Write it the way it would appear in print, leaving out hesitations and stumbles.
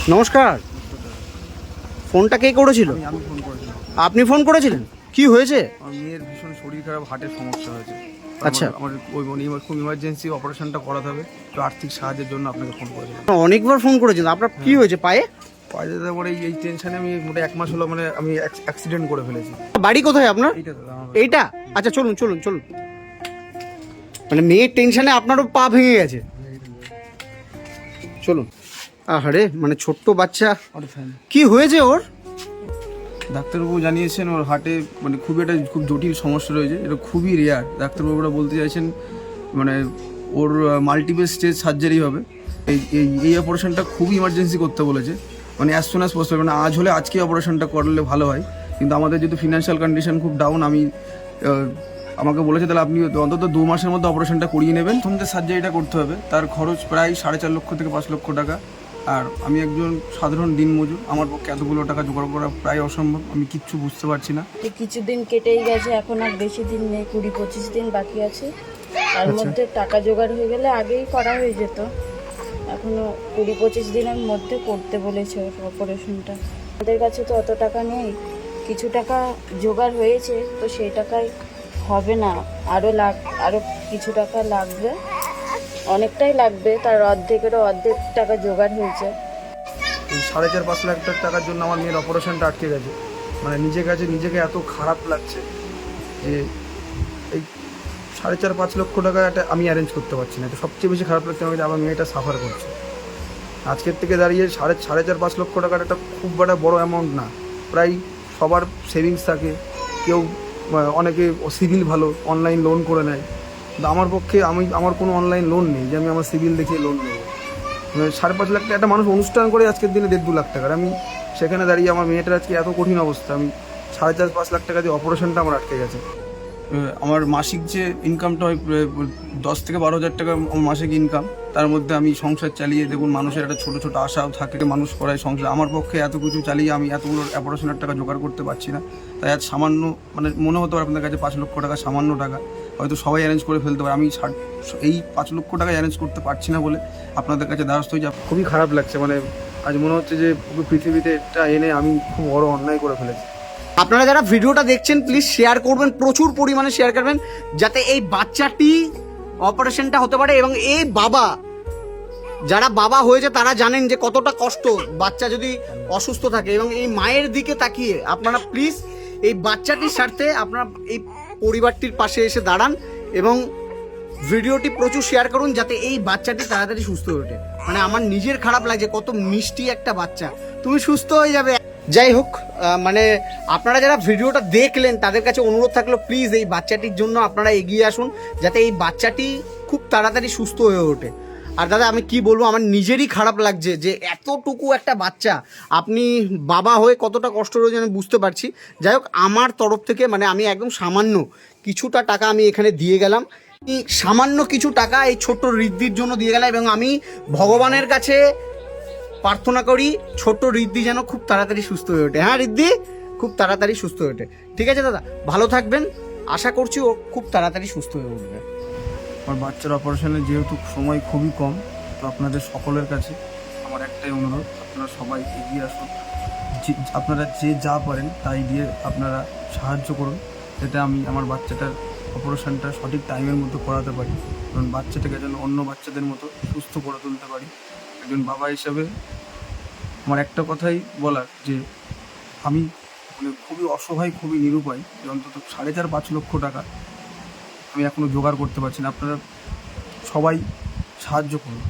নমস্কার। ফোনটা কে করেছিল? আমি ফোন করেছিলাম। আপনি ফোন করেছিলেন? কি হয়েছে? আমার মেয়ের ভীষণ শরীর খারাপ, হার্টের সমস্যা হয়েছে। আচ্ছা, আমার খুব ইমার্জেন্সি অপারেশনটা করাতে হবে, তো আর্থিক সাহায্যের জন্য আপনাকে ফোন করেছিলাম। অনেকবার ফোন করেছিলেন। আপনার কি হয়েছে পায়ে? পায়ে যেতে পরে এই টেনশনে আমি মোটে 1 মাস হলো, মানে আমি অ্যাক্সিডেন্ট করে ফেলেছি। বাড়ি কোথায় আপনার? এইটা তো এইটা? আচ্ছা, চলুন চলুন চলুন। মানে মেয়ের টেনশনে আপনারও পা ভেঙে গেছে। চলুন। আহারে, মানে ছোট্ট বাচ্চা, কি হয়েছে ওর? ডাক্তারবাবু জানিয়েছেন ওর হার্টে মানে খুব জটিল সমস্যা রয়েছে, এটা খুবই রেয়ার। ডাক্তারবাবুরা বলতে চাইছেন মানে ওর মাল্টিপল স্টেজ সার্জারি হবে। এই অপারেশনটা খুবই ইমার্জেন্সি করতে বলেছে, মানে অ্যাজ সুন অ্যাজ পসিবল, মানে আজ হলে আজকেই অপারেশনটা করলে ভালো হয়। কিন্তু আমাদের যেহেতু ফিনান্সিয়াল কন্ডিশন খুব ডাউন, আমাকে বলেছে তাহলে আপনি অন্তত 2 মাসের মধ্যে অপারেশনটা করিয়ে নেবেন। প্রথম যে সার্জারিটা করতে হবে তার খরচ প্রায় 4.5 লক্ষ থেকে 5 লক্ষ টাকা। আর আমি একজন সাধারণ দিনমজুর, আমার পক্ষে এতগুলো টাকা জোগাড় করা প্রায় অসম্ভব। আমি কিচ্ছু বুঝতে পারছি না। কিছুদিন কেটেই গেছে, এখন আর বেশি দিন নেই, 20-25 দিন বাকি আছে। তার মধ্যে টাকা জোগাড় হয়ে গেলে আগেই করা হয়ে যেত। এখনো 20-25 দিনের মধ্যে করতে বলেছে অপারেশনটা। আমাদের কাছে তো অত টাকা নেই, কিছু টাকা জোগাড় হয়েছে, তো সেই টাকায় হবে না, আরও কিছু টাকা লাগবে, অনেকটাই লাগবে। তার অর্ধেকেরও অর্ধেক টাকা জোগাড় হয়েছে। এই 4.5-5 লাখ টাকার জন্য আমার মেয়ের অপারেশনটা আটকে গেছে। মানে নিজেকে এত খারাপ লাগছে যে এই 4.5-5 লক্ষ টাকা একটা আমি অ্যারেঞ্জ করতে পারছি না। তো সবচেয়ে বেশি খারাপ লাগছে আমাকে, আমার মেয়েটা সাফার করছে। আজকের থেকে দাঁড়িয়ে 4.5 লক্ষ টাকার একটা খুব বড় অ্যামাউন্ট না। প্রায় সবার সেভিংস থাকে, কেউ অনেকে সিভিল ভালো, অনলাইন লোন করে নেয়। কিন্তু আমার পক্ষে আমার কোনো অনলাইন লোন নেই যে আমি আমার সিভিল দেখিয়ে লোন নেব। 5.5 লাখ টাকা একটা মানুষ অনুষ্ঠান করে আজকের দিনে 1.5-2 লাখ টাকার, আমি সেখানে দাঁড়িয়ে আমার মেয়েটার আজকে এত কঠিন অবস্থা, আমি 4.5-5 লাখ টাকা দিয়ে অপারেশনটা আমার আটকে গেছে। আমার মাসিক যে ইনকামটা হয় 10 থেকে 12 হাজার টাকা আমার মাসিক ইনকাম, তার মধ্যে আমি সংসার চালিয়ে, দেখুন মানুষের একটা ছোটো ছোটো আশাও থাকে, মানুষ করায় সংসার। আমার পক্ষে এত কিছু চালিয়ে আমি এতগুলো অপারেশনের টাকা জোগাড় করতে পারছি না। তাই আজ সামান্য, মানে মনে হতে পারে আপনাদের কাছে 5 লক্ষ টাকা সামান্য টাকা, হয়তো সবাই অ্যারেঞ্জ করে ফেলতে পারে, আমি এই 5 লক্ষ টাকা অ্যারেঞ্জ করতে পারছি না বলে আপনাদের কাছে দ্বারস্থ হয়ে খুবই খারাপ লাগছে। মানে আজ মনে হচ্ছে যে পৃথিবীতে এটা এনে আমি খুব বড় অন্যায় করে ফেলেছি। আপনারা যারা ভিডিওটা দেখছেন প্লিজ শেয়ার করবেন, প্রচুর পরিমাণে শেয়ার করবেন, যাতে এই বাচ্চাটি অপারেশনটা হতে পারে। এবং এই যারা বাবা হয়েছে তারা জানেন যে কতটা কষ্ট বাচ্চা যদি অসুস্থ থাকে। এবং এই মায়ের দিকে তাকিয়ে আপনারা প্লিজ এই বাচ্চাটির স্বার্থে আপনারা এই পরিবারটির পাশে এসে দাঁড়ান এবং ভিডিওটি প্রচুর শেয়ার করুন, যাতে এই বাচ্চাটি তাড়াতাড়ি সুস্থ হয়ে ওঠে। মানে আমার নিজের খারাপ লাগছে, কত মিষ্টি একটা বাচ্চা, তুমি সুস্থ হয়ে যাবে। যাই হোক, মানে আপনারা যারা ভিডিওটা দেখলেন তাদের কাছে অনুরোধ থাকলো প্লিজ এই বাচ্চাটির জন্য আপনারা এগিয়ে আসুন, যাতে এই বাচ্চাটি খুব তাড়াতাড়ি সুস্থ হয়ে ওঠে। আর দাদা আমি কি বলবো, আমার নিজেরই খারাপ লাগছে যে এতটুকু একটা বাচ্চা, আপনি বাবা হয়ে কতটা কষ্ট রয়েছে আমি বুঝতে পারছি। যাই হোক, আমার তরফ থেকে মানে আমি একদম সামান্য কিছুটা টাকা আমি এখানে দিয়ে গেলাম, সামান্য কিছু টাকা এই ছোট্ট ঋদ্ধির জন্য দিয়ে গেলাম। এবং আমি ভগবানের কাছে প্রার্থনা করি ছোট্ট ঋদ্ধি যেন খুব তাড়াতাড়ি সুস্থ হয়ে ওঠে। হ্যাঁ ঋদ্ধি, খুব তাড়াতাড়ি সুস্থ হয়ে ওঠে। ঠিক আছে দাদা, ভালো থাকবেন, আশা করছি ও খুব তাড়াতাড়ি সুস্থ হয়ে উঠবে। আমার বাচ্চার অপারেশনের যেহেতু সময় খুবই কম, তো আপনাদের সকলের কাছে আমার একটাই অনুরোধ, আপনারা সবাই এগিয়ে আসুন। আপনারা যে যা পারেন তাই দিয়ে আপনারা সাহায্য করুন, যাতে আমি আমার বাচ্চাটার অপারেশনটা সঠিক টাইমের মধ্যে করাতে পারি, কারণ বাচ্চাটাকে যেন অন্য বাচ্চাদের মতো সুস্থ করে তুলতে পারি। একজন বাবা হিসাবে আমার একটা কথাই বলার, যে আমি মানে খুবই অসহায়, খুবই নিরুপায়, যে অন্তত 4.5-5 লক্ষ টাকা আমি এখনও জোগাড় করতে পারছি না। আপনারা সবাই সাহায্য করুন।